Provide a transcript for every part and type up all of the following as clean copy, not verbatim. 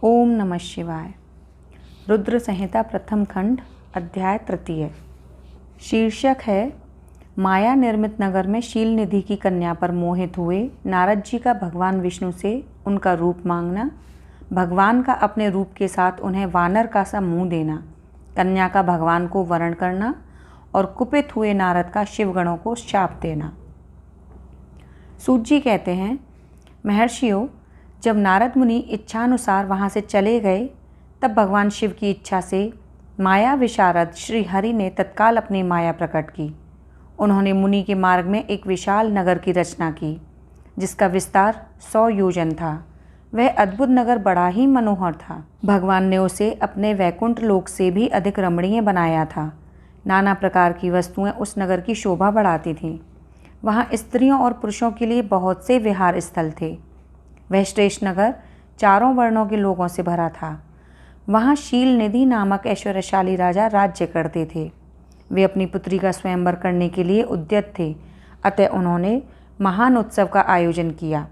ओम नमः शिवाय। रुद्र संहिता प्रथम खंड अध्याय तृतीय। शीर्षक है माया निर्मित नगर में शील निधि की कन्या पर मोहित हुए नारद जी का भगवान विष्णु से उनका रूप मांगना, भगवान का अपने रूप के साथ उन्हें वानर का सा मुंह देना, कन्या का भगवान को वरण करना और कुपित हुए नारद का शिवगणों को शाप देना। सूत जी कहते हैं, महर्षियों, जब नारद मुनि इच्छानुसार वहाँ से चले गए तब भगवान शिव की इच्छा से माया विशारद श्री हरि ने तत्काल अपनी माया प्रकट की। उन्होंने मुनि के मार्ग में एक विशाल नगर की रचना की जिसका विस्तार 100 योजन था। वह अद्भुत नगर बड़ा ही मनोहर था। भगवान ने उसे अपने वैकुंठ लोक से भी अधिक रमणीय बनाया था। नाना प्रकार की वस्तुएं उस नगर की शोभा बढ़ाती थीं। वहाँ स्त्रियों और पुरुषों के लिए बहुत से विहार स्थल थे। वह श्रेष्ठ नगर चारों वर्णों के लोगों से भरा था। वहाँ शील निधि नामक ऐश्वर्यशाली राजा राज्य करते थे। वे अपनी पुत्री का स्वयंवर करने के लिए उद्यत थे, अतः उन्होंने महान उत्सव का आयोजन किया।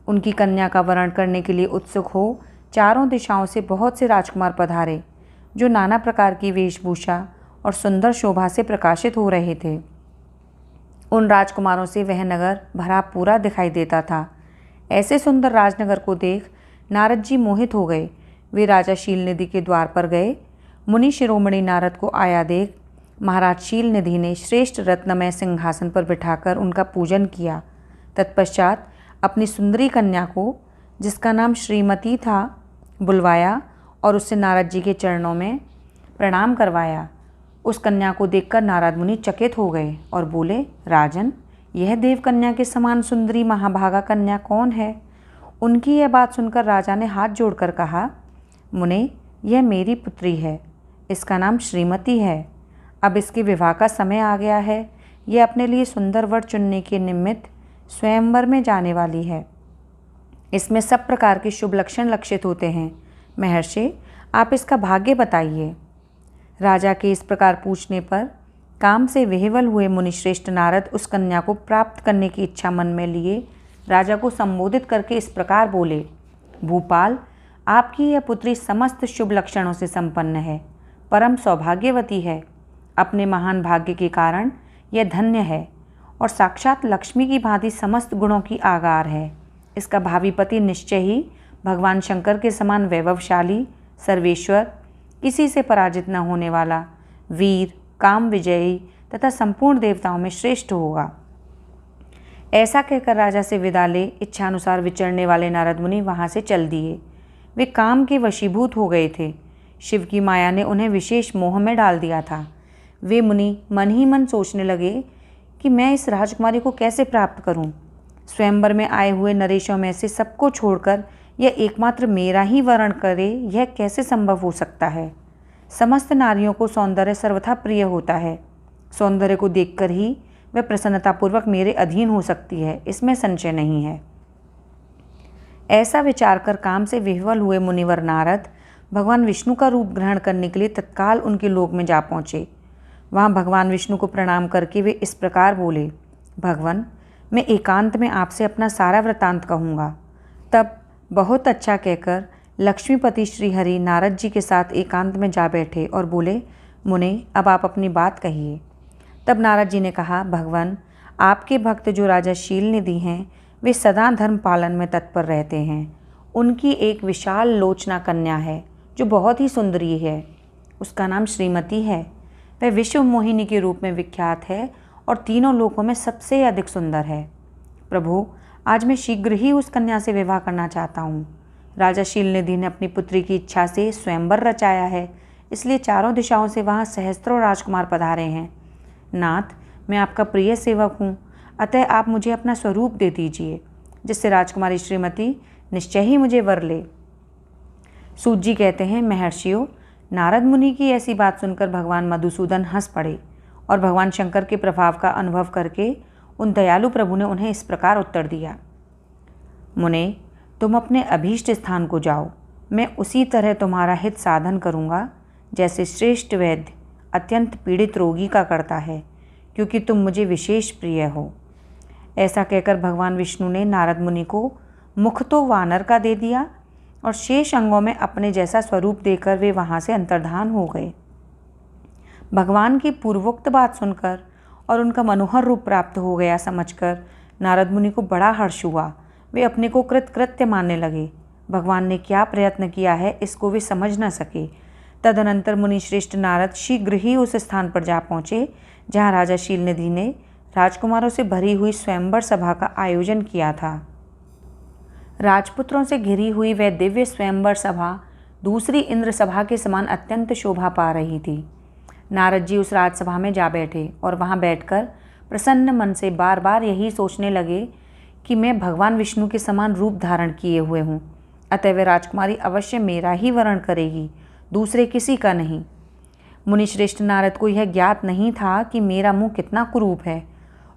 उनकी कन्या का वरण करने के लिए उत्सुक हो चारों दिशाओं से बहुत से राजकुमार पधारे, जो नाना प्रकार की वेशभूषा और सुंदर शोभा से प्रकाशित हो रहे थे। उन राजकुमारों से वह नगर भरा पूरा दिखाई देता था। ऐसे सुंदर राजनगर को देख नारद जी मोहित हो गए। वे राजा शील निधि के द्वार पर गए। मुनि शिरोमणि नारद को आया देख महाराज शील निधि ने श्रेष्ठ रत्नमय सिंहासन पर बिठाकर उनका पूजन किया। तत्पश्चात अपनी सुंदरी कन्या को, जिसका नाम श्रीमती था, बुलवाया और उससे नारद जी के चरणों में प्रणाम करवाया। उस कन्या को देखकर नारद मुनि चकित हो गए और बोले, राजन, यह देव कन्या के समान सुंदरी महाभागा कन्या कौन है? उनकी यह बात सुनकर राजा ने हाथ जोड़कर कहा, मुने, यह मेरी पुत्री है। इसका नाम श्रीमती है। अब इसके विवाह का समय आ गया है। यह अपने लिए सुंदर वर चुनने के निमित्त स्वयंवर में जाने वाली है। इसमें सब प्रकार के शुभ लक्षण लक्षित होते हैं। महर्षि, आप इसका भाग्य बताइए। राजा के इस प्रकार पूछने पर काम से विह्वल हुए मुनिश्रेष्ठ नारद उस कन्या को प्राप्त करने की इच्छा मन में लिए राजा को संबोधित करके इस प्रकार बोले, भूपाल, आपकी यह पुत्री समस्त शुभ लक्षणों से संपन्न है, परम सौभाग्यवती है। अपने महान भाग्य के कारण यह धन्य है और साक्षात लक्ष्मी की भांति समस्त गुणों की आगार है। इसका भावी पति निश्चय ही भगवान शंकर के समान वैभवशाली, सर्वेश्वर, किसी से पराजित न होने वाला, वीर, काम विजयी तथा संपूर्ण देवताओं में श्रेष्ठ होगा। ऐसा कहकर राजा से विदा ले इच्छानुसार विचरने वाले नारद मुनि वहाँ से चल दिए। वे काम के वशीभूत हो गए थे। शिव की माया ने उन्हें विशेष मोह में डाल दिया था। वे मुनि मन ही मन सोचने लगे कि मैं इस राजकुमारी को कैसे प्राप्त करूं? स्वयंवर में आए हुए नरेशों में से सबको छोड़कर यह एकमात्र मेरा ही वरण करे, यह कैसे संभव हो सकता है? समस्त नारियों को सौंदर्य सर्वथा प्रिय होता है। सौंदर्य को देखकर ही वह प्रसन्नतापूर्वक मेरे अधीन हो सकती है, इसमें संशय नहीं है। ऐसा विचार कर काम से विह्वल हुए मुनिवर नारद भगवान विष्णु का रूप ग्रहण करने के लिए तत्काल उनके लोक में जा पहुँचे। वहाँ भगवान विष्णु को प्रणाम करके वे इस प्रकार बोले, भगवान, मैं एकांत में आपसे अपना सारा वृतांत कहूँगा। तब बहुत अच्छा कहकर लक्ष्मीपति श्रीहरि नारद जी के साथ एकांत में जा बैठे और बोले, मुने, अब आप अपनी बात कहिए। तब नारद जी ने कहा, भगवान, आपके भक्त जो राजा शील निधि हैं, वे सदा धर्म पालन में तत्पर रहते हैं। उनकी एक विशाल लोचना कन्या है जो बहुत ही सुंदरी है। उसका नाम श्रीमती है। वह विश्व मोहिनी के रूप में विख्यात है और तीनों लोकों में सबसे अधिक सुंदर है। प्रभु, आज मैं शीघ्र ही उस कन्या से विवाह करना चाहता हूँ। राजा शील निधि ने अपनी पुत्री की इच्छा से स्वयंवर रचाया है, इसलिए चारों दिशाओं से वहाँ सहस्त्रों राजकुमार पधारे हैं। नाथ, मैं आपका प्रिय सेवक हूँ, अतः आप मुझे अपना स्वरूप दे दीजिए, जिससे राजकुमारी श्रीमती निश्चय ही मुझे वर ले। सूत जी कहते हैं, महर्षियों, नारद मुनि की ऐसी बात सुनकर भगवान मधुसूदन हंस पड़े और भगवान शंकर के प्रभाव का अनुभव करके उन दयालु प्रभु ने उन्हें इस प्रकार उत्तर दिया, मुने, तुम अपने अभीष्ट स्थान को जाओ। मैं उसी तरह तुम्हारा हित साधन करूँगा जैसे श्रेष्ठ वैद्य अत्यंत पीड़ित रोगी का करता है, क्योंकि तुम मुझे विशेष प्रिय हो। ऐसा कहकर भगवान विष्णु ने नारद मुनि को मुख तो वानर का दे दिया और शेष अंगों में अपने जैसा स्वरूप देकर वे वहाँ से अंतर्धान हो गए। भगवान की पूर्वोक्त बात सुनकर और उनका मनोहर रूप प्राप्त हो गया समझकर नारद मुनि को बड़ा हर्ष हुआ। वे अपने को कृतकृत्य मानने लगे। भगवान ने क्या प्रयत्न किया है इसको वे समझ न सके। तदनंतर मुनि श्रेष्ठ नारद शीघ्र ही उस स्थान पर जा पहुँचे जहाँ राजा शीलनिधि ने राजकुमारों से भरी हुई स्वयंवर सभा का आयोजन किया था। राजपुत्रों से घिरी हुई वह दिव्य स्वयंवर सभा दूसरी इंद्र सभा के समान अत्यंत शोभा पा रही थी। नारद जी उस राजसभा में जा बैठे और वहाँ बैठकर प्रसन्न मन से बार बार यही सोचने लगे कि मैं भगवान विष्णु के समान रूप धारण किए हुए हूँ, अतः वह राजकुमारी अवश्य मेरा ही वरण करेगी, दूसरे किसी का नहीं। मुनिश्रेष्ठ नारद को यह ज्ञात नहीं था कि मेरा मुँह कितना कुरूप है।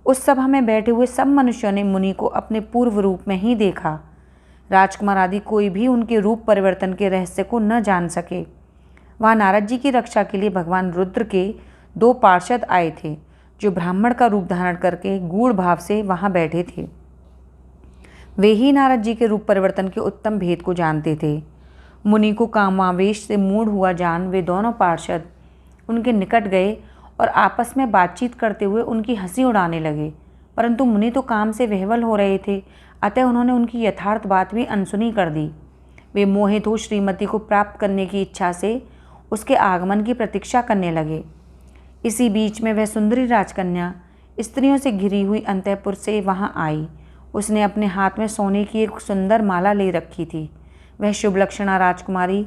उस सभा में बैठे हुए सब मनुष्यों ने मुनि को अपने पूर्व रूप में ही देखा। राजकुमार आदि कोई भी उनके रूप परिवर्तन के रहस्य को न जान सके। वहाँ नारद जी की रक्षा के लिए भगवान रुद्र के 2 पार्षद आए थे, जो ब्राह्मण का रूप धारण करके गूढ़ भाव से वहाँ बैठे थे। वे ही नारद जी के रूप परिवर्तन के उत्तम भेद को जानते थे। मुनि को कामावेश से मूढ़ हुआ जान वे दोनों पार्षद उनके निकट गए और आपस में बातचीत करते हुए उनकी हंसी उड़ाने लगे, परंतु मुनि तो काम से विह्वल हो रहे थे, अतः उन्होंने उनकी यथार्थ बात भी अनसुनी कर दी। वे मोहित हो श्रीमती को प्राप्त करने की इच्छा से उसके आगमन की प्रतीक्षा करने लगे। इसी बीच में वह सुंदरी राजकन्या स्त्रियों से घिरी हुई अंतःपुर से वहां आई। उसने अपने हाथ में सोने की एक सुंदर माला ले रखी थी। वह शुभ लक्षणा राजकुमारी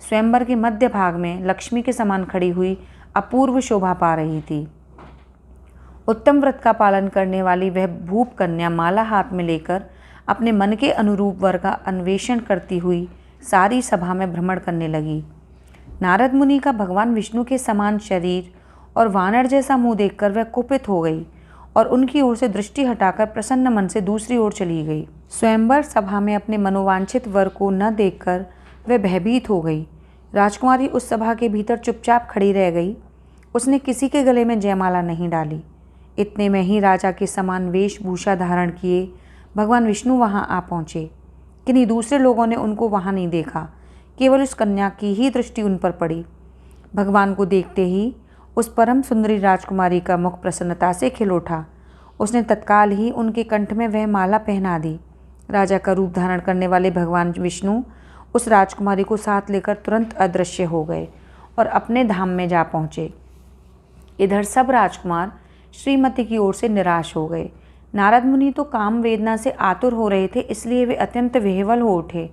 स्वयंवर के मध्य भाग में लक्ष्मी के समान खड़ी हुई अपूर्व शोभा पा रही थी। उत्तम व्रत का पालन करने वाली वह भूप कन्या माला हाथ में लेकर अपने मन के अनुरूप वर का अन्वेषण करती हुई सारी सभा में भ्रमण करने लगी। नारद मुनि का भगवान विष्णु के समान शरीर और वानर जैसा मुंह देखकर वह कुपित हो गई और उनकी ओर से दृष्टि हटाकर प्रसन्न मन से दूसरी ओर चली गई। स्वयंवर सभा में अपने मनोवांछित वर को न देखकर वह भयभीत हो गई। राजकुमारी उस सभा के भीतर चुपचाप खड़ी रह गई। उसने किसी के गले में जयमाला नहीं डाली। इतने में ही राजा के समान वेशभूषा धारण किए भगवान विष्णु वहां आ पहुँचे। किन्हीं दूसरे लोगों ने उनको वहां नहीं देखा, केवल उस कन्या की ही दृष्टि उन पर पड़ी। भगवान को देखते ही उस परम सुंदरी राजकुमारी का मुख प्रसन्नता से खिल उठा। उसने तत्काल ही उनके कंठ में वह माला पहना दी। राजा का रूप धारण करने वाले भगवान विष्णु उस राजकुमारी को साथ लेकर तुरंत अदृश्य हो गए और अपने धाम में जा पहुँचे। इधर सब राजकुमार श्रीमती की ओर से निराश हो गए। नारद मुनि तो काम वेदना से आतुर हो रहे थे, इसलिए वे अत्यंत विह्वल हो उठे।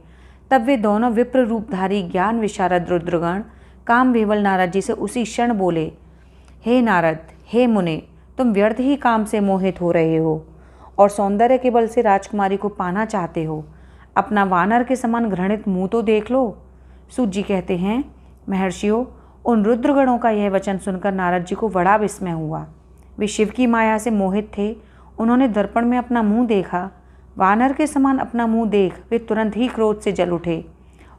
तब वे दोनों विप्र रूपधारी ज्ञान विशारद रुद्रगण काम विह्वल नारद जी से उसी क्षण बोले, हे नारद, हे मुने, तुम व्यर्थ ही काम से मोहित हो रहे हो और सौंदर्य के बल से राजकुमारी को पाना चाहते हो। अपना वानर के समान घृणित मुंह तो देख लो। सूत जी कहते हैं, महर्षियों, उन रुद्रगणों का यह वचन सुनकर नारद जी को बड़ा विस्मय हुआ। वे शिव की माया से मोहित थे। उन्होंने दर्पण में अपना मुंह देखा। वानर के समान अपना मुंह देख वे तुरंत ही क्रोध से जल उठे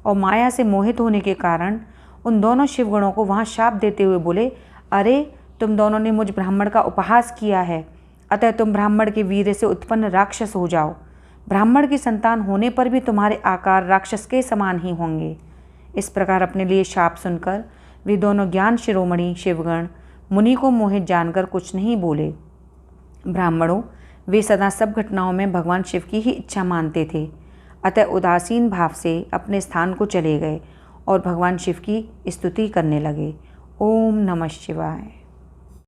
और माया से मोहित होने के कारण उन दोनों शिवगणों को वहाँ शाप देते हुए बोले, अरे, तुम दोनों ने मुझ ब्राह्मण का उपहास किया है, अतः तुम ब्राह्मण के वीर्य से उत्पन्न राक्षस हो जाओ। ब्राह्मण की संतान होने पर भी तुम्हारे आकार राक्षस के समान ही होंगे। इस प्रकार अपने लिए शाप सुनकर वे दोनों ज्ञान शिरोमणि शिवगण मुनि को मोहित जानकर कुछ नहीं बोले। ब्राह्मणों, वे सदा सब घटनाओं में भगवान शिव की ही इच्छा मानते थे, अतः उदासीन भाव से अपने स्थान को चले गए और भगवान शिव की स्तुति करने लगे। ओम नमः शिवाय।